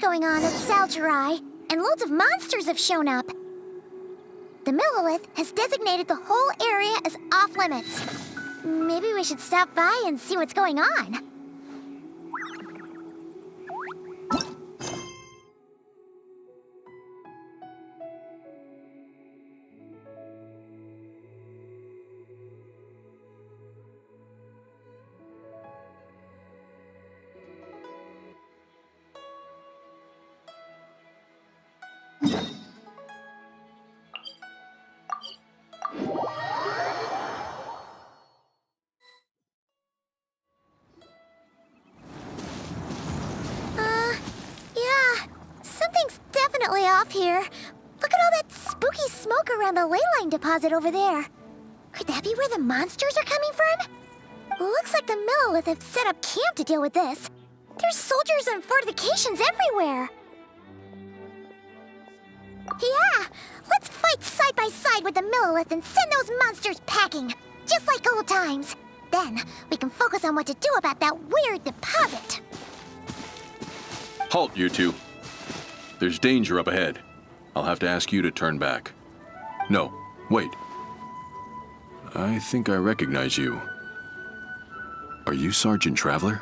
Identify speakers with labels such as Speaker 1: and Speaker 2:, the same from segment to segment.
Speaker 1: going on at Salterai, and loads of monsters have shown up. The Millilith has designated the whole area as off-limits. Maybe we should stop by and see what's going on. Something's definitely off here. Look at all that spooky smoke around the ley line deposit over there. Could that be where the monsters are coming from? Looks like the Millilith have set up camp to deal with this. There's soldiers and fortifications everywhere. Yeah, let's fight side by side with the Millilith and send those monsters packing, just like old times. Then we can focus on what to do about that weird deposit.
Speaker 2: Halt, you two. There's danger up ahead. I'll have to ask you to turn back. No, wait. I think I recognize you. Are you Sergeant Traveler?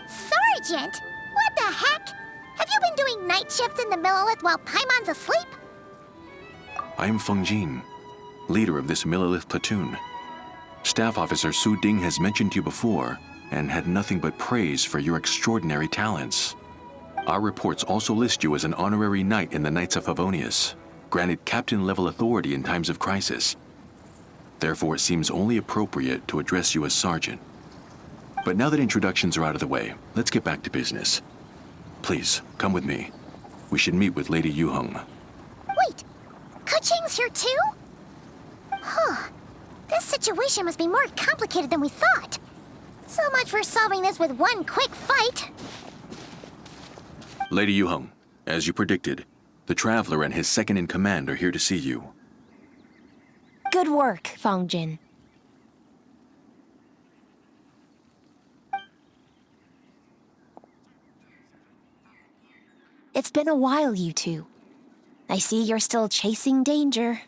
Speaker 1: Sergeant? What the heck? Have you been doing night shifts in the Millilith while Paimon's asleep?
Speaker 2: I am Feng Jin, leader of this Millilith platoon. Staff Officer Su Ding has mentioned you before and had nothing but praise for your extraordinary talents. Our reports also list you as an honorary knight in the Knights of Favonius, granted captain-level authority in times of crisis. Therefore, it seems only appropriate to address you as Sergeant. But now that introductions are out of the way, let's get back to business. Please, come with me. We should meet with Lady Yuheng.
Speaker 1: Wait, Keqing's here too? Huh. This situation must be more complicated than we thought. So much for solving this with one quick fight.
Speaker 2: Lady Yuheng, as you predicted, the Traveler and his second-in-command are here to see you.
Speaker 3: Good work, Feng Jin. It's been a while, you two. I see you're still chasing danger.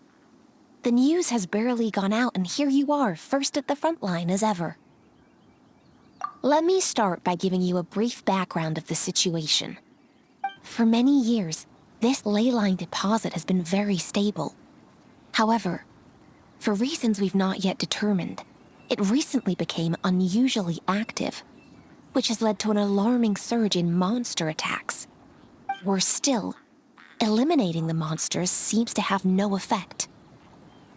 Speaker 3: The news has barely gone out, and here you are, first at the front line as ever. Let me start by giving you a brief background of the situation. For many years, this ley line deposit has been very stable. However, for reasons we've not yet determined, it recently became unusually active, which has led to an alarming surge in monster attacks. Worse still, eliminating the monsters seems to have no effect.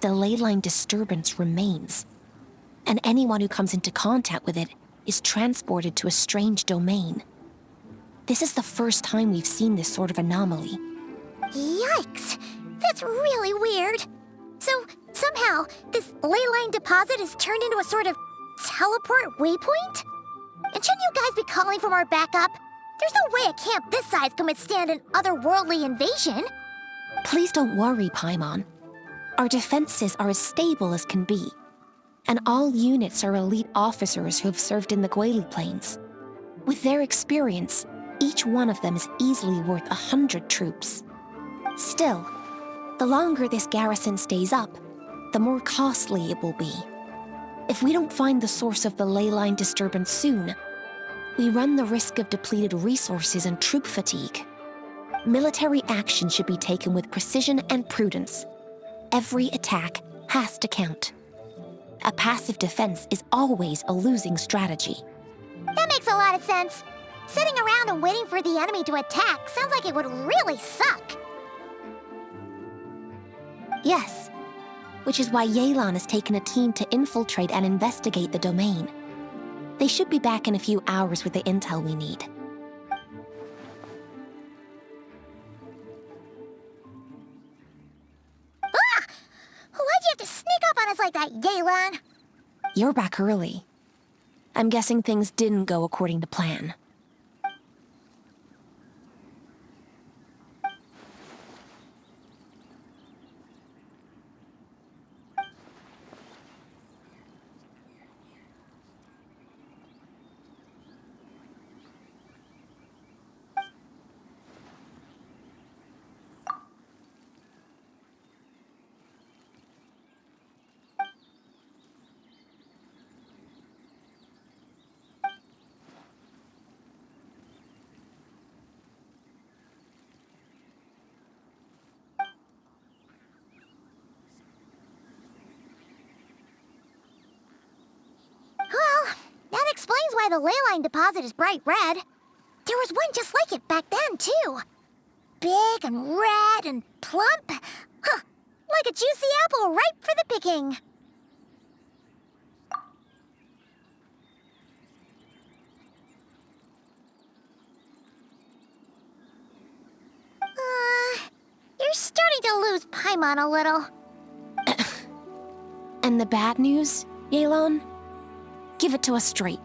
Speaker 3: The ley line disturbance remains, and anyone who comes into contact with it is transported to a strange domain. This is the first time we've seen this sort of anomaly.
Speaker 1: Yikes! That's really weird. So, somehow, this ley line deposit is turned into a sort of teleport waypoint? And shouldn't you guys be calling for more backup? There's no way a camp this size can withstand an otherworldly invasion.
Speaker 3: Please don't worry, Paimon. Our defenses are as stable as can be, and all units are elite officers who have served in the Guili Plains. With their experience, each one of them is easily worth 100 troops. Still, the longer this garrison stays up, the more costly it will be. If we don't find the source of the ley line disturbance soon, we run the risk of depleted resources and troop fatigue. Military action should be taken with precision and prudence. Every attack has to count. A passive defense is always a losing strategy.
Speaker 1: That makes a lot of sense. Sitting around and waiting for the enemy to attack sounds like it would really suck.
Speaker 3: Yes, which is why Yelan has taken a team to infiltrate and investigate the domain. They should be back in a few hours with the intel we need.
Speaker 1: Ah! Why'd you have to sneak up on us like that, Yelan?
Speaker 3: You're back early. I'm guessing things didn't go according to plan.
Speaker 1: why the ley line deposit is bright red. There was one just like it back then, too. Big and red and plump. Huh, like a juicy apple ripe for the picking. You're starting to lose Paimon a little.
Speaker 3: And the bad news, Yelan? Give it to us straight.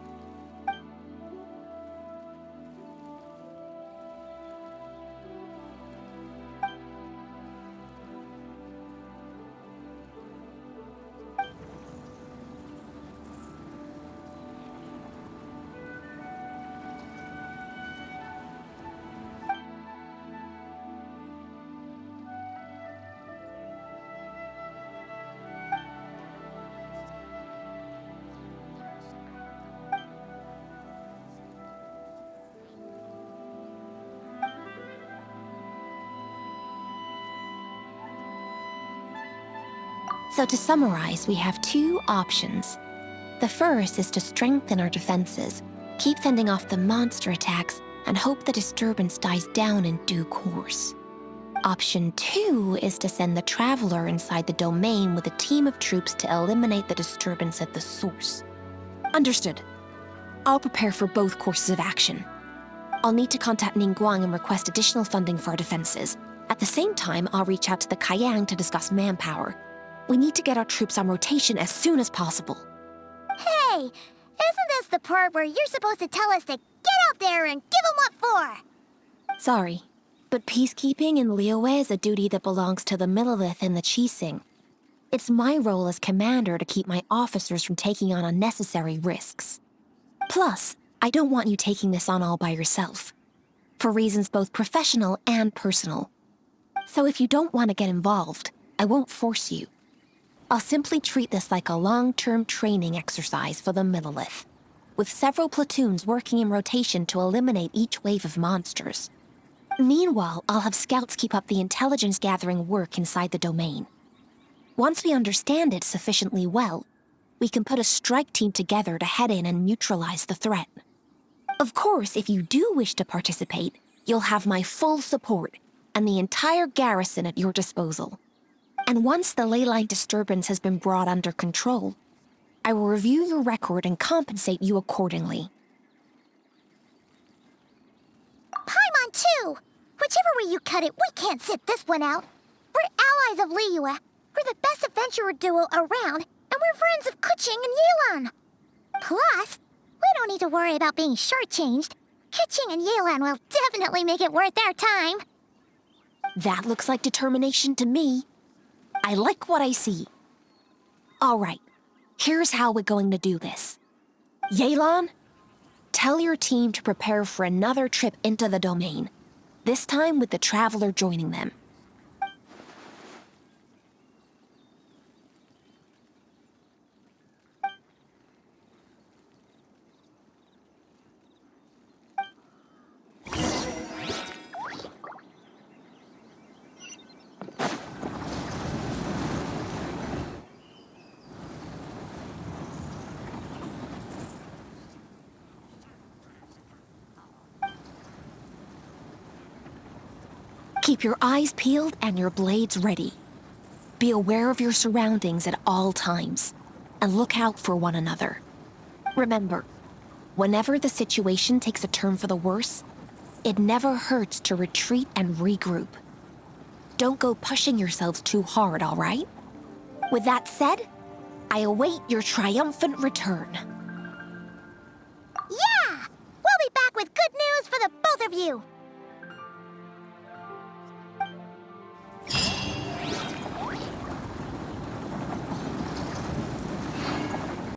Speaker 3: So to summarize, we have two options. The first is to strengthen our defenses, keep fending off the monster attacks, and hope the disturbance dies down in due course. Option 2 is to send the Traveler inside the domain with a team of troops to eliminate the disturbance at the source. Understood. I'll prepare for both courses of action. I'll need to contact Ningguang and request additional funding for our defenses. At the same time, I'll reach out to the Kayang to discuss manpower. We need to get our troops on rotation as soon as possible.
Speaker 1: Hey, isn't this the part where you're supposed to tell us to get out there and give 'em what for?
Speaker 3: Sorry, but peacekeeping in Liyue is a duty that belongs to the Millelith and the Qixing. It's my role as commander to keep my officers from taking on unnecessary risks. Plus, I don't want you taking this on all by yourself, for reasons both professional and personal. So if you don't want to get involved, I won't force you. I'll simply treat this like a long-term training exercise for the Millelith, with several platoons working in rotation to eliminate each wave of monsters. Meanwhile, I'll have scouts keep up the intelligence-gathering work inside the domain. Once we understand it sufficiently well, we can put a strike team together to head in and neutralize the threat. Of course, if you do wish to participate, you'll have my full support and the entire garrison at your disposal. And once the ley line disturbance has been brought under control, I will review your record and compensate you accordingly.
Speaker 1: Paimon, too! Whichever way you cut it, we can't sit this one out. We're allies of Liyue. We're the best adventurer duo around, and we're friends of Keqing and Yelan. Plus, we don't need to worry about being shortchanged. Keqing and Yelan will definitely make it worth our time.
Speaker 3: That looks like determination to me. I like what I see. All right, here's how we're going to do this. Yelan, tell your team to prepare for another trip into the domain, this time with the Traveler joining them. Keep your eyes peeled and your blades ready. Be aware of your surroundings at all times, and look out for one another. Remember, whenever the situation takes a turn for the worse, it never hurts to retreat and regroup. Don't go pushing yourselves too hard, all right? With that said, I await your triumphant return.